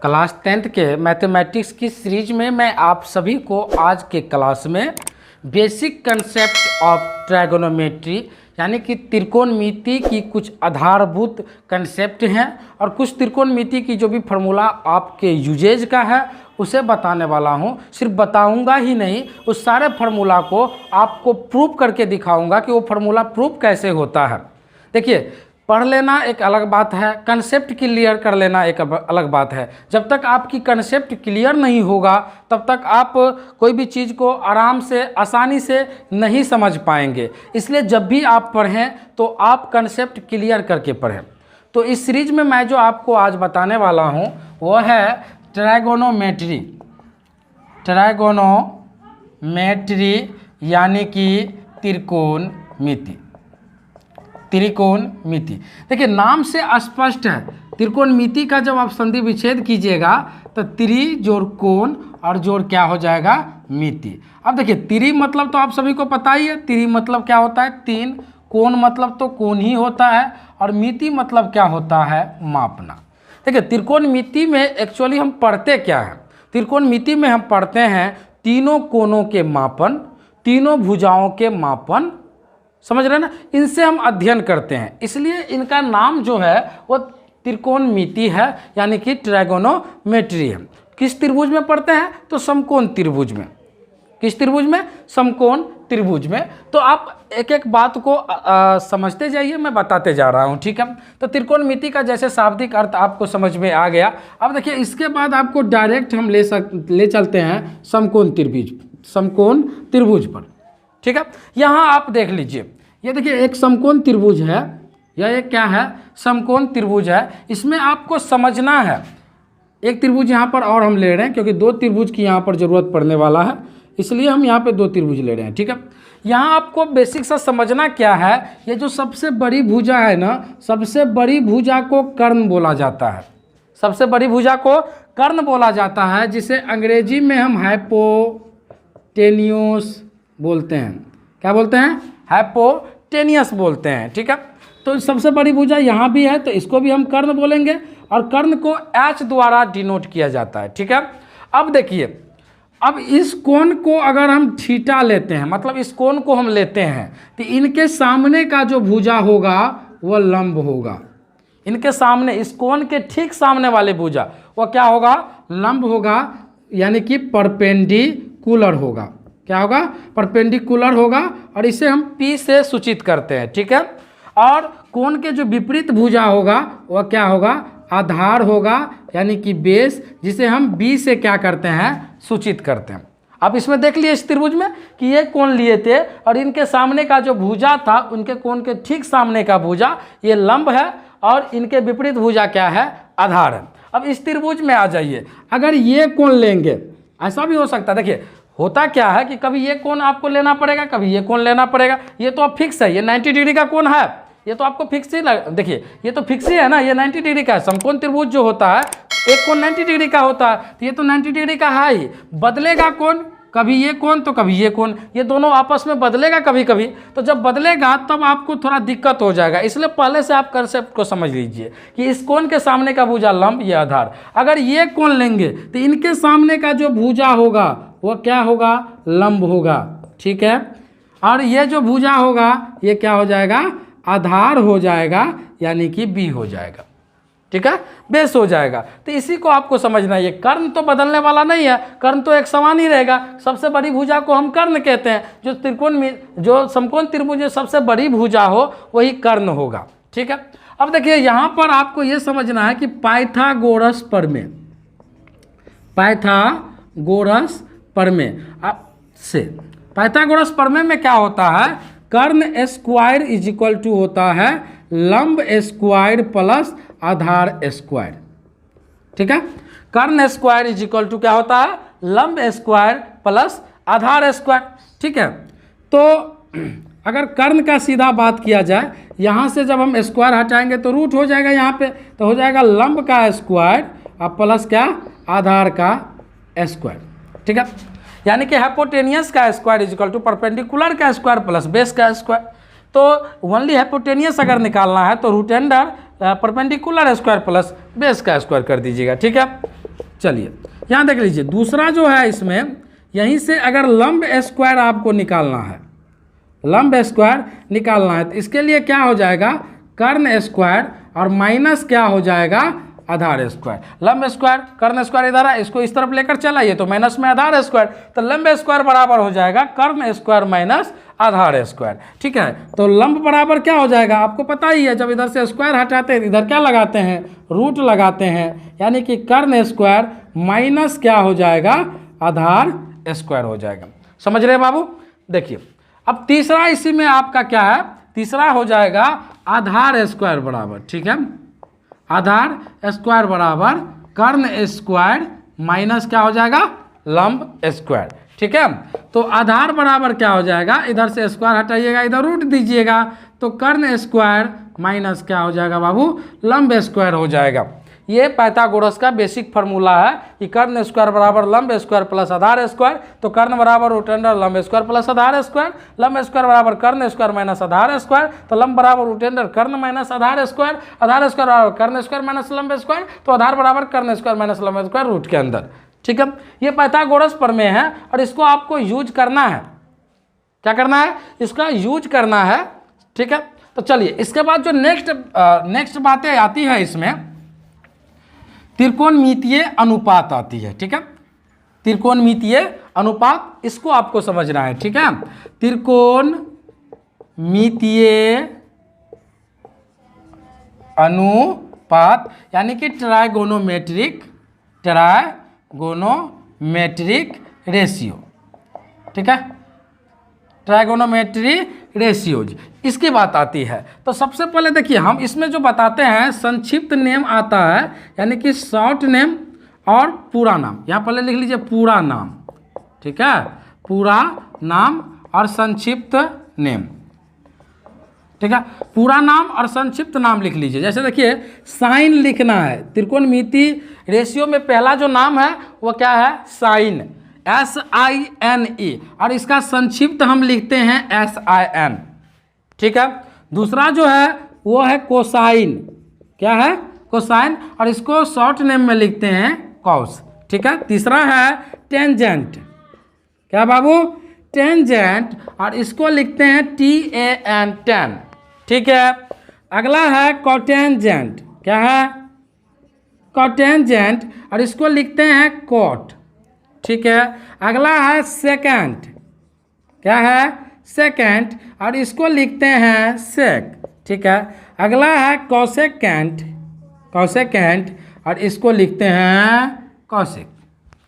Class 10th के mathematics की series में मैं आप सभी को आज के क्लास में बेसिक कंसेप्ट ऑफ ट्रायगोनोमेट्री यानी कि त्रिकोणमिति की कुछ आधारभूत कंसेप्ट हैं और कुछ त्रिकोणमिति की जो भी फार्मूला आपके यूजेज का है उसे बताने वाला हूं। सिर्फ बताऊंगा ही नहीं, उस सारे फार्मूला को आपको प्रूव करके दिखाऊंगा कि वो फार्मूला प्रूव कैसे होता है। देखिए, पढ़ लेना एक अलग बात है, कंसेप्ट क्लियर कर लेना एक अलग बात है। जब तक आपकी कंसेप्ट क्लियर नहीं होगा तब तक आप कोई भी चीज़ को आराम से आसानी से नहीं समझ पाएंगे। इसलिए जब भी आप पढ़ें तो आप कंसेप्ट क्लियर करके पढ़ें। तो इस सीरीज में मैं जो आपको आज बताने वाला हूँ वो है ट्रायगोनोमेट्री। ट्रायगोनोमेट्री यानी कि त्रिकोणमिति। त्रिकोणमिति देखिए, नाम से स्पष्ट है। त्रिकोणमिति का जब आप संधि विच्छेद कीजिएगा तो त्रि जोड़ कोण और जोड़ क्या हो जाएगा, मिति। अब देखिए, त्रि मतलब तो आप सभी को पता ही है, त्रि मतलब क्या होता है, तीन। कोण मतलब तो कोण ही होता है और मिति मतलब क्या होता है, मापना। देखिए, त्रिकोणमिति में एक्चुअली हम पढ़ते क्या है, त्रिकोणमिति में हम पढ़ते हैं तीनों कोणों के मापन, तीनों भुजाओं के मापन, समझ रहे हैं ना, इनसे हम अध्ययन करते हैं। इसलिए इनका नाम जो है वो त्रिकोणमिति है यानी कि ट्रायगोनोमेट्री है। किस त्रिभुज में पढ़ते हैं, तो समकोण त्रिभुज में। किस त्रिभुज में, समकोण त्रिभुज में। तो आप एक एक बात को समझते जाइए, मैं बताते जा रहा हूँ, ठीक है। तो त्रिकोणमिति का जैसे शाब्दिक अर्थ आपको समझ में आ गया। अब देखिए, इसके बाद आपको डायरेक्ट हम ले चलते हैं समकोण त्रिभुज पर, ठीक है। यहाँ आप देख लीजिए, ये देखिए एक समकोण त्रिभुज है, या ये क्या है, समकोण त्रिभुज है। इसमें आपको समझना है, एक त्रिभुज यहाँ पर और हम ले रहे हैं क्योंकि दो त्रिभुज की यहाँ पर जरूरत पड़ने वाला है, इसलिए हम यहाँ पे दो त्रिभुज ले रहे हैं, ठीक है। यहाँ आपको बेसिक सा समझना क्या है, ये जो सबसे बड़ी भुजा है ना, सबसे बड़ी भुजा को कर्ण बोला जाता है। सबसे बड़ी भुजा को कर्ण बोला जाता है, जिसे अंग्रेजी में हम हाइपोटेन्यूस बोलते हैं। क्या बोलते हैं, हाइपोटेनियस बोलते हैं, ठीक है। तो सबसे बड़ी भुजा यहाँ भी है तो इसको भी हम कर्ण बोलेंगे और कर्ण को H द्वारा डिनोट किया जाता है, ठीक है। अब देखिए, अब इस कोण को अगर हम थीटा लेते हैं, मतलब इस कोण को हम लेते हैं, तो इनके सामने का जो भुजा होगा वह लंब होगा। इनके सामने, इस कोण के ठीक सामने वाले भुजा वह क्या होगा, लंब होगा, यानी कि परपेंडिकुलर होगा। क्या होगा, परपेंडिकुलर होगा, और इसे हम P से सूचित करते हैं, ठीक है। और कोण के जो विपरीत भुजा होगा वह क्या होगा, आधार होगा, यानी कि बेस, जिसे हम B से क्या करते हैं, सूचित करते हैं। अब इसमें देख लिए इस त्रिभुज में कि ये कोण लिए थे और इनके सामने का जो भुजा था, उनके कोण के ठीक सामने का भुजा ये लंब है और इनके विपरीत भुजा क्या है, आधार है। अब इस त्रिभुज में आ जाइए, अगर ये कोण लेंगे, ऐसा भी हो सकता है। देखिए, होता क्या है कि कभी ये कोण आपको लेना पड़ेगा, कभी ये कोण लेना पड़ेगा। ये तो अब फिक्स है, ये 90 डिग्री का कोण है, ये तो आपको फिक्स ही देखिए, ये तो फिक्स ही है ना, ये 90 डिग्री का है। समकोण त्रिभुज जो होता है एक कोण 90 डिग्री का होता है, तो ये तो 90 डिग्री का है ही। बदलेगा कोण, कभी ये कोण तो कभी ये कोण, ये दोनों आपस में बदलेगा कभी कभी। तो जब बदलेगा तब आपको थोड़ा दिक्कत हो जाएगा, इसलिए पहले से आप कंसेप्ट को समझ लीजिए कि इस कोण के सामने का भुजा लंब, ये आधार। अगर ये कोण लेंगे तो इनके सामने का जो भुजा होगा वो क्या होगा, लंब होगा, ठीक है। और ये जो भुजा होगा ये क्या हो जाएगा, आधार हो जाएगा, यानी कि B हो जाएगा, ठीक है, बेस हो जाएगा। तो इसी को आपको समझना है। ये कर्ण तो बदलने वाला नहीं है, कर्ण तो एक समान ही रहेगा। सबसे बड़ी भुजा को हम कर्ण कहते हैं। जो त्रिकोण में, जो समकोण त्रिभुज में सबसे बड़ी भुजा हो वही कर्ण होगा, ठीक है। अब देखिए, यहाँ पर आपको ये समझना है कि पाइथागोरस प्रमेय, पाइथागोरस प्रमेय से, पाइथागोरस प्रमेय में क्या होता है, कर्ण स्क्वायर इज इक्वल टू होता है लंब स्क्वायर प्लस आधार स्क्वायर, ठीक है। कर्ण स्क्वायर इज इक्वल टू क्या होता है, लंब स्क्वायर प्लस आधार स्क्वायर, ठीक है। तो अगर कर्ण का सीधा बात किया जाए, यहाँ से जब हम स्क्वायर हटाएंगे तो रूट हो जाएगा यहाँ पे, तो हो जाएगा लंब का स्क्वायर और प्लस क्या, आधार का स्क्वायर, ठीक है। यानी कि हाइपोटेनियस का square is equal to perpendicular का स्क्वायर प्लस बेस का स्क्वायर। तो ओनली हाइपोटेनियस अगर निकालना है तो root under perpendicular square plus base का स्क्वायर कर दीजिएगा, ठीक है। चलिए यहाँ देख लीजिए, दूसरा जो है इसमें, यहीं से अगर लंब स्क्वायर आपको निकालना है, लंब स्क्वायर निकालना है, तो इसके लिए क्या हो जाएगा, कर्ण स्क्वायर और माइनस क्या हो जाएगा, आधार स्क्वायर। लंब स्क्वायर कर्ण स्क्वायर इधर है, इसको इस तरफ लेकर चलाइए तो माइनस में आधार स्क्वायर, तो लंब स्क्वायर बराबर हो जाएगा कर्ण स्क्वायर माइनस आधार स्क्वायर। ठीक है, तो लंब बराबर क्या हो जाएगा, आपको पता ही है, जब इधर से स्क्वायर हटाते हैं इधर क्या लगाते हैं, रूट लगाते हैं, यानी कि कर्ण स्क्वायर माइनस क्या हो जाएगा, आधार स्क्वायर हो जाएगा। समझ रहे बाबू। देखिए अब तीसरा इसी में आपका क्या है, तीसरा हो जाएगा आधार स्क्वायर बराबर, ठीक है, आधार स्क्वायर बराबर कर्ण स्क्वायर माइनस क्या हो जाएगा, लंब स्क्वायर। ठीक है, तो आधार बराबर क्या हो जाएगा, इधर से स्क्वायर हटाइएगा, इधर रूट दीजिएगा, तो कर्ण स्क्वायर माइनस क्या हो जाएगा बाबू, लंब स्क्वायर हो जाएगा। ये पाइथागोरस का बेसिक फार्मूला है कि कर्ण स्क्वायर बराबर लंब स्क्वायर प्लस आधार स्क्वायर, तो कर्ण बराबर रूट अंडर लंब स्क्वायर प्लस आधार स्क्वायर, लंब स्क्वायर बराबर कर्ण स्क्वायर माइनस आधार स्क्वायर, तो लंब बराबर रूट अंडर कर्ण माइनस आधार स्क्वायर, आधार स्क्वायर बराबर कर्ण स्क्वायर माइनस लंब स्क्वायर, तो आधार बराबर कर्ण स्क्वायर माइनस लंब स्क्वायर रूट के अंदर। ठीक है, ये पाइथागोरस प्रमेय है और इसको आपको यूज करना है। क्या करना है, इसका यूज करना है। ठीक है, तो चलिए इसके बाद जो नेक्स्ट बातें आती है इसमें त्रिकोणमितीय अनुपात आती है। ठीक है, त्रिकोणमितीय अनुपात, इसको आपको समझना है। ठीक है, त्रिकोणमितीय अनुपात यानी कि ट्राइगोनोमेट्रिक रेशियो। ठीक है, ट्राइगोनोमेट्री रेशियोज, इसकी बात आती है। तो सबसे पहले देखिए, हम इसमें जो बताते हैं संक्षिप्त नेम आता है, यानी कि शॉर्ट नेम और पूरा नाम। यहाँ पहले लिख लीजिए पूरा नाम। ठीक है, पूरा नाम और संक्षिप्त नेम। ठीक है, पूरा नाम और संक्षिप्त नाम लिख लीजिए। जैसे देखिए साइन लिखना है, त्रिकोणमितीय रेशियो में पहला जो नाम है वो क्या है, साइन, SINE, और इसका संक्षिप्त हम लिखते हैं SIN। ठीक है, दूसरा जो है वो है कोसाइन। क्या है, कोसाइन, और इसको शॉर्ट नेम में लिखते हैं कॉस। ठीक है, तीसरा है टेंजेंट। क्या बाबू, टेंजेंट, और इसको लिखते हैं TAN, टेन। ठीक है, अगला है कॉटेंजेंट। क्या है, कॉटेंजेंट, और इसको लिखते हैं कॉट। ठीक है, अगला है सेकेंड। क्या है, सेकेंड, और इसको लिखते हैं सेक। ठीक है, अगला है कॉसेकेंट, कॉसेकेंट, और इसको लिखते हैं कॉसेक।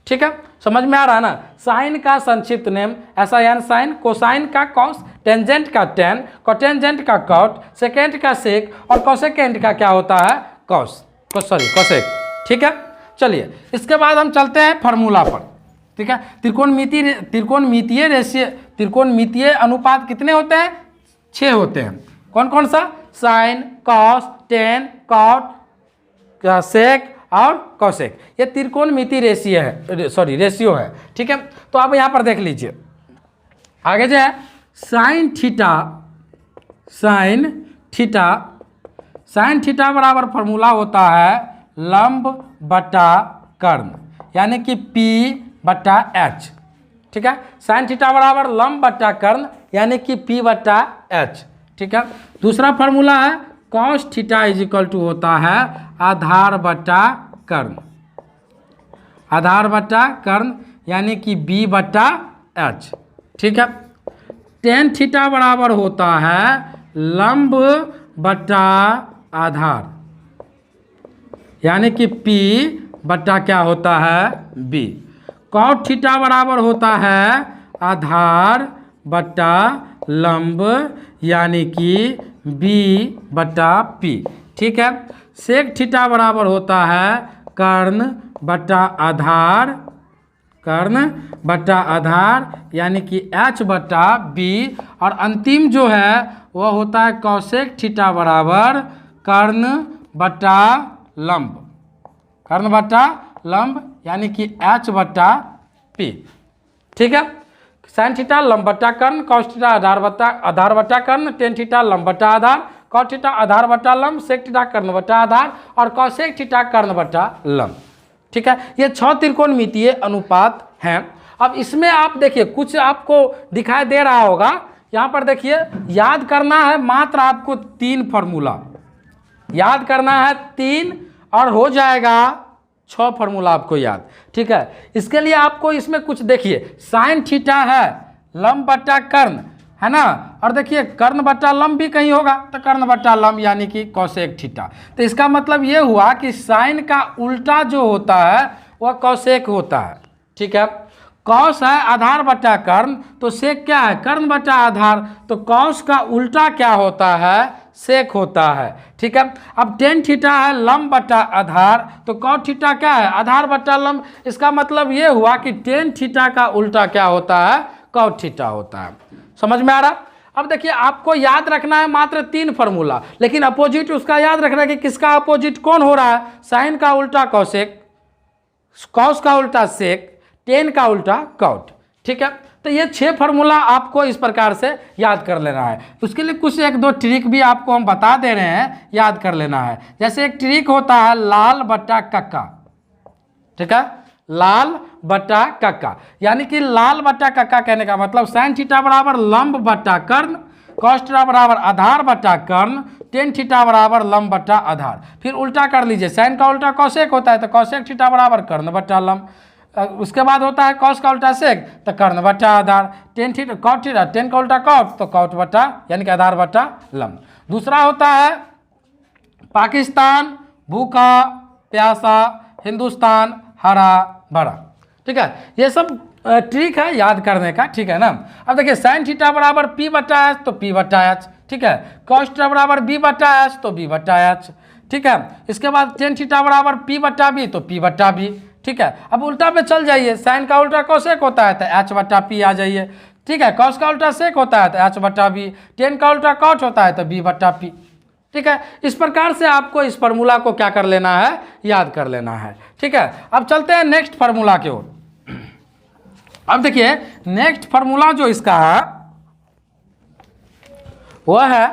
ठीक है, समझ में आ रहा है ना। साइन का संक्षिप्त नेम SIN साइन, कोसाइन का कॉस, टेंजेंट का टेन, कोटेंजेंट का कॉट, सेकेंड का सेक, और कॉसेकेंट का क्या होता है, कॉस, कॉसेक। ठीक है, चलिए इसके बाद हम चलते हैं फार्मूला पर। ठीक है, त्रिकोणमितीय अनुपात कितने होते हैं, 6 होते हैं। कौन कौन सा, साइन, कॉस, टेन, कॉट, सेक और कॉसेक, ये त्रिकोणमितीय रेशियो है। ठीक है, तो आप यहाँ पर देख लीजिए आगे जो है साइन थीटा बराबर फार्मूला होता है लंब बटा कर्ण, यानी कि P/H। ठीक है, साइन थीटा बराबर लंब बटा कर्ण यानी कि P/H। ठीक है, दूसरा फार्मूला है कॉस थीटा इजिकल टू होता है आधार बटा कर्ण, आधार बटा कर्ण यानी कि B/H। ठीक है, टेन थीटा बराबर होता है लंब बटा आधार यानी कि P बटा क्या होता है, B। कॉट थीटा बराबर होता है आधार बटा लंब यानी कि B/P। ठीक है, सेक थीटा बराबर होता है कर्ण बटा आधार, कर्ण बटा आधार यानी कि H/B, और अंतिम जो है वह होता है कॉसेक थीटा बराबर कर्ण बटा लंब, कर्ण बटा लंब यानी कि H/P। ठीक है, साइन थीटा लंब बटा कर्ण, कॉस थीटा आधार बटा कर्ण, टेन थीटा लंब बटा आधार, कॉट थीटा आधार बटा लंब, सेक थीटा कर्ण बटा आधार, और कॉसेक थीटा कर्ण बटा लंब। ठीक है, ये 6 त्रिकोणमितीय अनुपात हैं। अब इसमें आप देखिए कुछ आपको दिखाई दे रहा होगा, यहाँ पर देखिए याद करना है मात्र आपको 3 फार्मूला याद करना है, 3 और हो जाएगा 6 फार्मूला आपको याद। ठीक है, इसके लिए आपको इसमें कुछ देखिए, साइन थीटा है, लंब बट्टा कर्ण है ना, और देखिए कर्ण बट्टा लंब भी कहीं होगा, तो कर्ण बट्टा लंब यानी कि कौसेक थीटा। तो इसका मतलब ये हुआ कि साइन का उल्टा जो होता है वह कौसेक होता है। ठीक है, कौस है आधार बट्टा कर्ण, तो सेक क्या है, कर्ण बट्टा आधार, तो कौस का उल्टा क्या होता है, सेक होता है। ठीक है, अब टेन थीटा है लंब बट्टा आधार, तो कॉट थीटा क्या है, आधार बट्टा लंब। इसका मतलब ये हुआ कि टेन थीटा का उल्टा क्या होता है, कॉट थीटा होता है। समझ में आ रहा? अब देखिए आपको याद रखना है मात्र 3 फार्मूला, लेकिन अपोजिट उसका याद रखना है कि किसका अपोजिट कौन हो रहा है, साइन का उल्टा कौसेक, कॉस का उल्टा सेक, टेन का उल्टा कॉट। ठीक है, तो ये 6 फार्मूला आपको इस प्रकार से याद कर लेना है। उसके लिए कुछ 1-2 ट्रिक भी आपको हम बता दे रहे हैं, याद कर लेना है। जैसे एक ट्रिक होता है लाल बट्टा कक्का। ठीक है, लाल बट्टा कक्का, यानी कि लाल बट्टा कक्का कहने का मतलब साइन थीटा बराबर लंब बट्टा कर्ण, कॉस थीटा बराबर आधार बट्टा कर्ण, टेन थीटा बराबर लंब बट्टा आधार। फिर उल्टा कर लीजिए, साइन का उल्टा कौसेक होता है, तो कौसेक थीटा बराबर कर्ण बट्टा लंब। उसके बाद होता है कॉस का उल्टा सेक, तो कर्ण बट्टा आधार, tan theta cot theta, tan का उल्टा कॉट, तो कॉट बट्टा यानी कि आधार बट्टा लंब। दूसरा होता है पाकिस्तान भूखा प्यासा, हिंदुस्तान हरा भरा। ठीक है, ये सब ट्रिक है याद करने का। ठीक है ना, अब देखिए साइन थीटा बराबर पी बट्टा एच, तो पी बट्टा एच। ठीक है, कॉस थीटा बराबर बी बट्टा एच, तो बी बट्टा एच। ठीक है, इसके बाद टेन थीटा बराबर पी बट्टा बी, तो पी बट्टा बी। ठीक है, अब उल्टा पे चल जाइए, साइन का उल्टा कौसेक होता है तो एच बट्टा पी आ जाइए। ठीक है, कॉस का उल्टा सेक होता है तो एच बट्टा बी, टेन का उल्टा कॉट होता है तो बी बट्टा पी। ठीक है, इस प्रकार से आपको इस फार्मूला को क्या कर लेना है, याद कर लेना है। ठीक है, अब चलते हैं नेक्स्ट फार्मूला की ओर। अब देखिए नेक्स्ट फार्मूला जो इसका है वह है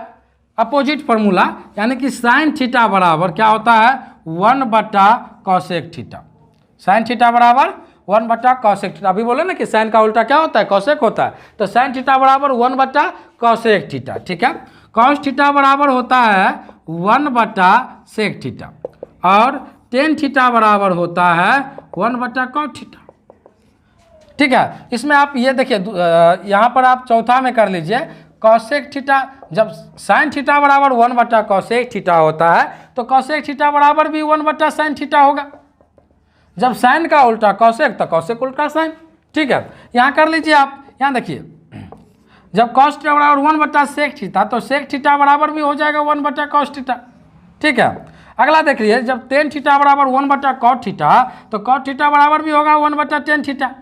अपोजिट फार्मूला, यानी कि साइन थीटा बराबर क्या होता है, 1 बट्टा कौसेक थीटा। साइन थीटा बराबर 1 बट्टा कौसेक थीटा। अभी बोले ना कि साइन का उल्टा क्या होता है, कौसेक होता है, तो साइन थीटा बराबर 1 बट्टा कौसेक थीटा। ठीक है, कॉस थीटा बराबर होता है 1 बट्टा सेक थीटा, और टेन थीटा बराबर होता है 1 बट्टा कॉट थीटा। ठीक है, इसमें आप ये देखिए यहाँ पर आप चौथा में कर लीजिए, कौसेक थीटा, जब साइन थीटा बराबर 1 बट्टा कौसेक थीटा होता है तो कौसेक थीटा बराबर भी 1 बट्टा साइन थीटा होगा। जब साइन का उल्टा कौसेक तो कौसेक उल्टा साइन। ठीक है, यहाँ कर लीजिए आप, यहाँ देखिए जब कॉस थीटा बराबर 1 बट्टा सेक थीटा तो सेक थीटा बराबर भी हो जाएगा 1 बट्टा कॉस थीटा। ठीक है, अगला देख लीजिए, जब टेन थीटा बराबर 1 बट्टा कॉट थीटा तो कॉट थीटा बराबर भी होगा 1 बट्टा टेन थीटा।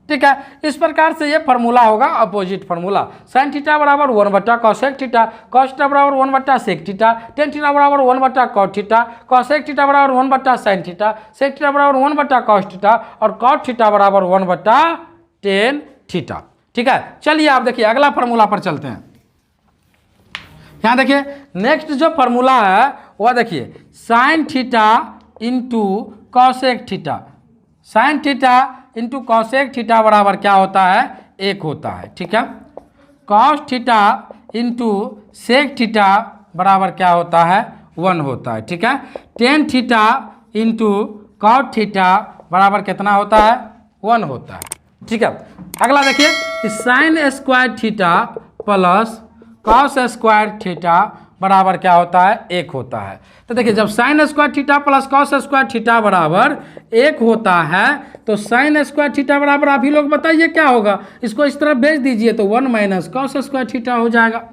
ठीक है, इस प्रकार से ये फार्मूला होगा अपोजिट फार्मूला। साइन थीटा बराबर 1 बट्टा कौसेक थीटा, कॉस थीटा बराबर 1 बट्टा सेक थीटा, टेन थीटा बराबर 1 बट्टा कॉट थीटा, कौसेक थीटा बराबर 1 बट्टा साइन थीटा, सेक थीटा बराबर 1 बट्टा कॉस थीटा, और कॉट थीटा बराबर 1 बट्टा टेन थीटा। ठीक है, चलिए आप देखिए अगला फार्मूला पर चलते हैं। यहाँ देखिए नेक्स्ट जो फार्मूला है वह देखिए sine theta into cosec theta. Sine theta into cosec theta बराबर क्या होता है, 1 होता है। ठीक है, cos theta into sec theta बराबर क्या होता है, 1 होता है। ठीक है, tan theta into cot theta बराबर कितना होता है, 1 होता है। ठीक है, अगला देखिए sign square theta plus cos square theta बराबर क्या होता है, 1 होता है। तो देखिए जब sign square theta plus cos square theta बराबर 1 होता है तो साइन स्क्वायर थीटा बराबर आप ही लोग बताइए क्या होगा, इसको इस तरफ भेज दीजिए तो 1 माइनस कॉस स्क्वायर थीटा हो जाएगा।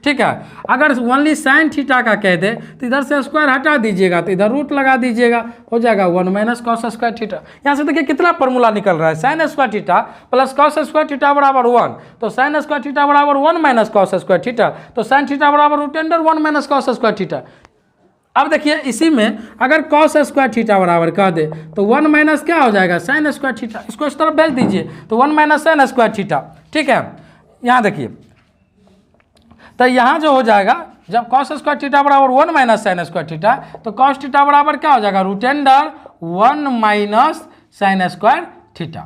ठीक है, अगर ओनली साइन थीटा का कह दे तो इधर से स्क्वायर हटा दीजिएगा तो इधर रूट लगा दीजिएगा, हो जाएगा 1 माइनस कॉस स्क्वायर थीटा। यहाँ से देखिए कितना फार्मूला निकल रहा है, sine square theta plus cos square theta बराबर 1, तो साइन स्क्वायर थीटा बराबर 1 माइनस कॉस स्क्वायर थीटा, तो साइन थीटा बराबर root under 1 minus cos square theta. अब देखिए इसी में अगर कॉस स्क्वायर थीटा बराबर कह दे तो 1 माइनस क्या हो जाएगा, साइन स्क्वायर थीटा, इसको इस तरफ भेज दीजिए तो 1 माइनस साइन स्क्वायर थीटा। ठीक है, यहाँ देखिए तो यहाँ जो हो जाएगा जब कॉस स्क्वायर थीटा बराबर 1 माइनस साइन स्क्वायर थीटा तो कॉस थीटा बराबर क्या हो जाएगा, root under 1 minus sine square theta.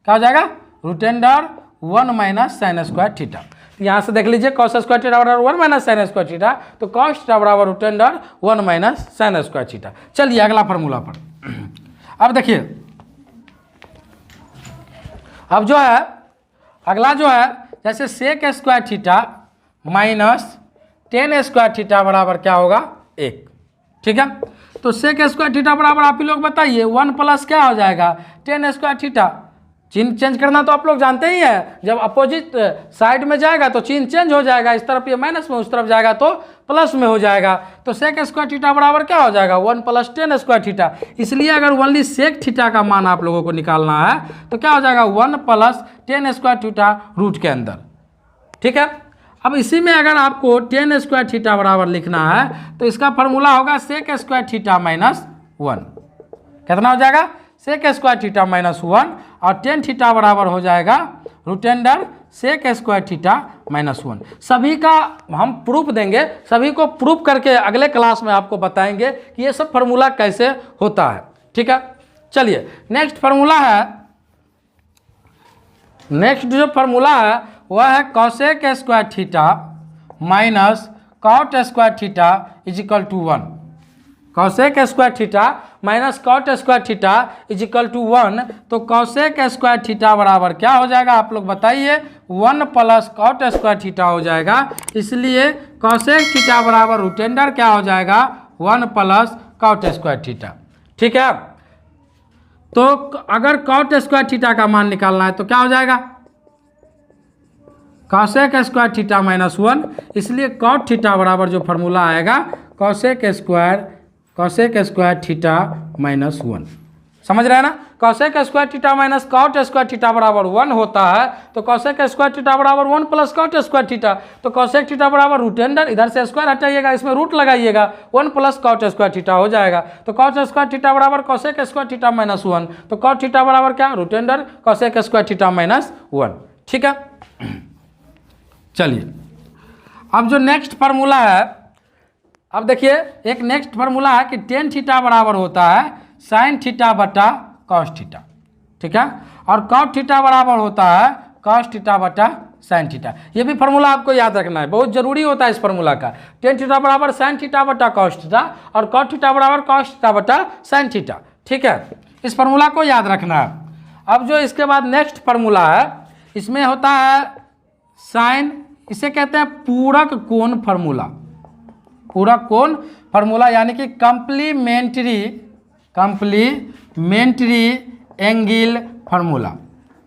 क्या हो जाएगा? Root under 1 minus sine square theta. तो यहाँ से देख लीजिए कॉस स्क्वायर थीटा बराबर 1 माइनस साइन स्क्वायर थीटा, तो कॉस थीटा बराबर root under 1 minus sine square theta. चलिए अगला फार्मूला पर। अब देखिए, अब जो है अगला जो है, जैसे sec square theta minus tan square theta बराबर क्या होगा? 1। ठीक है, तो सेक स्क्वायर थीटा बराबर आप ही लोग बताइए 1 प्लस क्या हो जाएगा? Ten square theta. चिन्ह चेंज करना तो आप लोग जानते ही हैं, जब अपोजिट साइड में जाएगा तो चिन्ह चेंज हो जाएगा, इस तरफ ये माइनस में, उस तरफ जाएगा तो प्लस में हो जाएगा। तो सेक स्क्वायर थीटा बराबर क्या हो जाएगा? 1 प्लस टेन स्क्वायर थीटा। इसलिए अगर ओनली सेक थीटा का मान आप लोगों को निकालना है तो क्या हो जाएगा? 1 plus tan square theta root के अंदर। ठीक है, अब इसी में अगर आपको टेन स्क्वायर थीटा बराबर लिखना है तो इसका फॉर्मूला होगा सेक स्क्वायर थीटा माइनस 1। कितना हो जाएगा? सेक स्क्वायर थीटा माइनस 1 और टेन थीटा बराबर हो जाएगा root under sec square theta minus 1। सभी का हम प्रूफ देंगे, सभी को प्रूफ करके अगले क्लास में आपको बताएंगे कि ये सब फार्मूला कैसे होता है। ठीक है, चलिए नेक्स्ट फार्मूला है, नेक्स्ट जो फार्मूला है वह है cosec square theta minus cot square theta is equal to 1। Cosec square theta minus cot square theta is equal to 1। तो कॉसेक स्क्वायर थीटा बराबर क्या हो जाएगा? आप लोग बताइए। 1 प्लस कॉट स्क्वायर थीटा हो जाएगा, इसलिए कॉसेक थीटा बराबर रूट अंडर क्या हो जाएगा? 1 प्लस कॉट स्क्वायर थीटा। ठीक है, तो अगर कॉट स्क्वायर थीटा का मान निकालना है तो क्या हो जाएगा? कॉसेक स्क्वायर थीटा माइनस 1, इसलिए कॉट थीटा बराबर जो फार्मूला आएगा कॉसेक स्क्वायर थीटा माइनस 1। समझ रहे हैं ना? Cosec square theta minus cot square theta बराबर 1 होता है, तो कॉसेक स्क्वायर थीटा बराबर 1 प्लस कॉट स्क्वायर थीटा। तो कॉसेक थीटा बराबर रूट अंडर, इधर से स्क्वायर हटाइएगा, इसमें रूट लगाइएगा, 1 प्लस कॉट स्क्वायर थीटा हो जाएगा। तो कॉट स्क्वायर थीटा बराबर कॉसेक स्क्वायर थीटा माइनस 1। तो कॉट थीटा बराबर क्या? Root under cosec square theta minus 1। ठीक है, चलिए अब जो नेक्स्ट फार्मूला है, अब देखिए एक नेक्स्ट फार्मूला है कि टेन थीटा बराबर होता है साइन थीटा बटा कॉस थीटा। ठीक है, और कॉट थीटा बराबर होता है कॉस थीटा बटा साइन थीटा। ये भी फार्मूला आपको याद रखना है, बहुत जरूरी होता है इस फार्मूला का। टेन थीटा बराबर साइन थीटा बटा कॉस थीटा और कॉट थीटा बराबर कॉस थीटा बटा साइन थीटा। ठीक है, इस फार्मूला को याद रखना है। अब जो इसके बाद नेक्स्ट फार्मूला है, इसमें होता है साइन, इसे कहते हैं पूरक कोण फार्मूला। पूरक कोण फार्मूला यानी कि कंप्लीमेंट्री एंगल फार्मूला।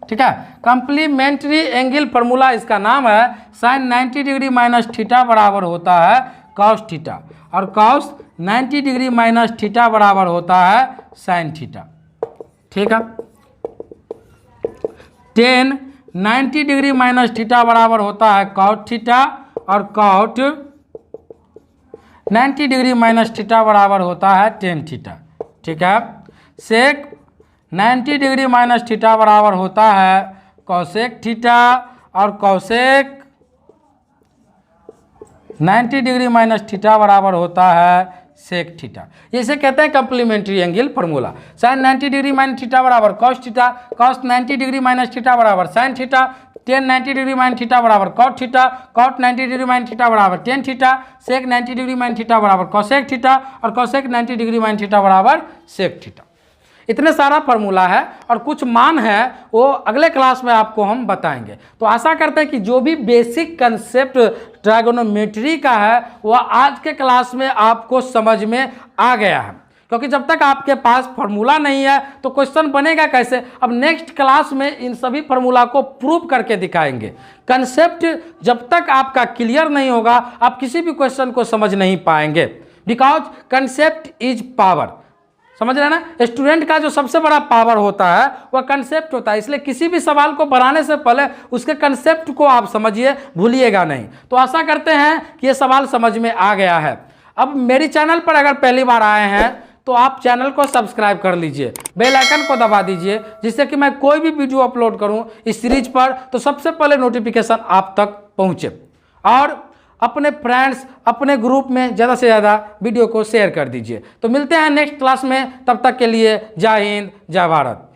ठीक है, कंप्लीमेंट्री एंगल फार्मूला इसका नाम है। साइन 90 डिग्री माइनस थीटा बराबर होता है कॉस थीटा और कॉस 90 डिग्री माइनस थीटा बराबर होता है साइन थीटा। ठीक है, टेन 90 डिग्री माइनस थीटा बराबर होता है कॉट थीटा और कॉट 90 डिग्री माइनस थीटा बराबर होता है टेन थीटा। ठीक है, सेक 90 डिग्री माइनस थीटा बराबर होता है कॉसेक थीटा और कॉसेक 90 डिग्री माइनस थीटा बराबर होता है सेक थीटा। इसे कहते हैं complementary angle formula. Sine 90 degree minus theta बराबर cos theta, cos 90 degree minus theta बराबर sine theta, tan 90 degree minus theta बराबर cot theta, cot 90 degree minus theta बराबर tan theta, sec 90 degree minus theta बराबर cosec theta और cosec 90 degree minus theta बराबर sec theta. इतने सारा formula है और कुछ मान है वो अगले क्लास में आपको हम बताएंगे। तो आशा करते हैं कि जो भी बेसिक कंसेप्ट ट्राइगोनोमेट्री का है वह आज के क्लास में आपको समझ में आ गया है, क्योंकि जब तक आपके पास फार्मूला नहीं है तो क्वेश्चन बनेगा कैसे। अब नेक्स्ट क्लास में इन सभी फार्मूला को प्रूव करके दिखाएंगे। कंसेप्ट जब तक आपका क्लियर नहीं होगा आप किसी भी क्वेश्चन को समझ नहीं पाएंगे, बिकॉज कंसेप्ट इज पावर। समझ रहे हैं ना, स्टूडेंट का जो सबसे बड़ा पावर होता है वह कंसेप्ट होता है। इसलिए किसी भी सवाल को बनाने से पहले उसके कंसेप्ट को आप समझिए, भूलिएगा नहीं। तो आशा करते हैं कि ये सवाल समझ में आ गया है। अब मेरी चैनल पर अगर पहली बार आए हैं तो आप चैनल को सब्सक्राइब कर लीजिए, बेल आइकन को दबा दीजिए, जिससे कि मैं कोई भी वीडियो अपलोड करूं इस सीरीज पर तो सबसे पहले नोटिफिकेशन आप तक पहुंचे। और अपने फ्रेंड्स, अपने ग्रुप में ज़्यादा से ज़्यादा वीडियो को शेयर कर दीजिए। तो मिलते हैं नेक्स्ट क्लास में, तब तक के लिए जय हिंद, जय भारत।